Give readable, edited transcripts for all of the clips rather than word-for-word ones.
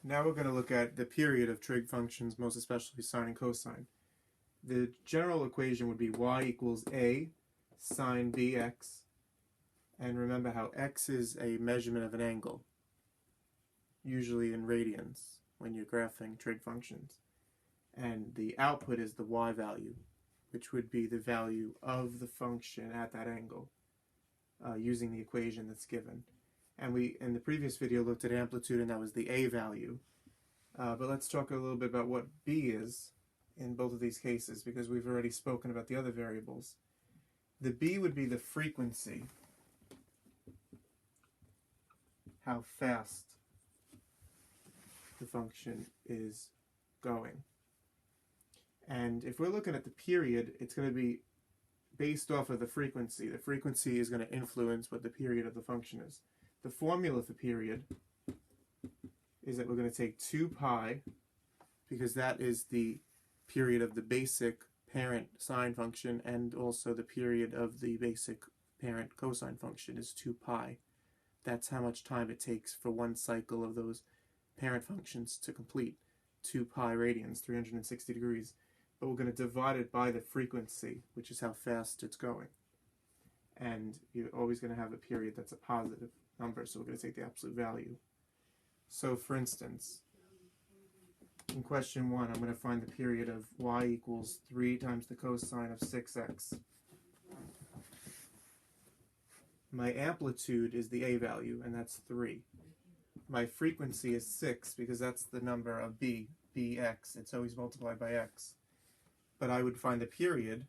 Now we're going to look at the period of trig functions, most especially sine and cosine. The general equation would be y equals a sine bx, and remember how x is a measurement of an angle, usually in radians when you're graphing trig functions. And the output is the y value, which would be the value of the function at that angle, using the equation that's given. And we, in the previous video, looked at amplitude, and that was the a value. But let's talk a little bit about what b is in both of these cases, because we've already spoken about the other variables. The b would be the frequency, how fast the function is going. And if we're looking at the period, it's going to be based off of the frequency. The frequency is going to influence what the period of the function is. The formula for period is that we're going to take 2 pi, because that is the period of the basic parent sine function, and also the period of the basic parent cosine function is 2 pi. That's how much time it takes for one cycle of those parent functions to complete. 2 pi radians, 360 degrees. But we're going to divide it by the frequency, which is how fast it's going. And you're always going to have a period that's a positive number, so we're going to take the absolute value. So for instance, in question 1, I'm going to find the period of y equals 3 times the cosine of 6x. My amplitude is the a value, and that's 3. My frequency is 6, because that's the number of b, bx. It's always multiplied by x. But I would find the period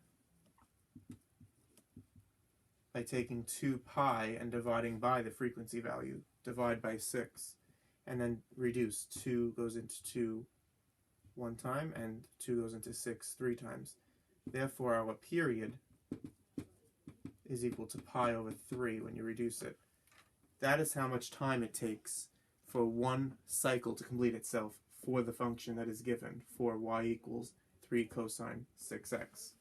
by taking 2 pi and dividing by the frequency value. Divide by 6. And then reduce. 2 goes into 2 one time, and 2 goes into 6 3 times. Therefore, our period is equal to pi over 3 when you reduce it. That is how much time it takes for one cycle to complete itself for the function that is given, for y equals 3 cosine 6x.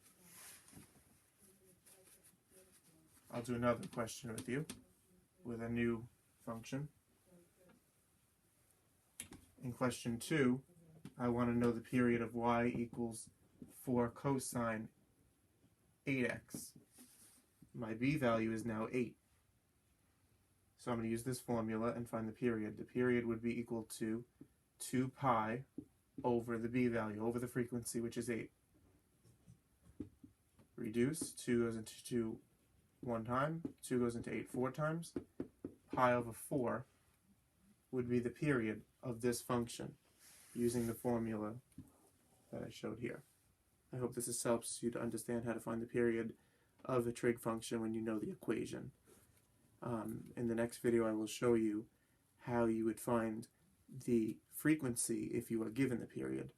I'll do another question with you with a new function. In question 2, I want to know the period of y equals 4 cosine 8x. My b value is now 8. So I'm going to use this formula and find the period. The period would be equal to 2 pi over the b value, over the frequency, which is 8. Reduce. 2 goes into 2 one time. 2 goes into 8 4 times. Pi over 4 would be the period of this function, using the formula that I showed here. I hope this helps you to understand how to find the period of a trig function when you know the equation. In the next video, I will show you how you would find the frequency if you are given the period.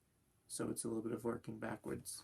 So it's a little bit of working backwards.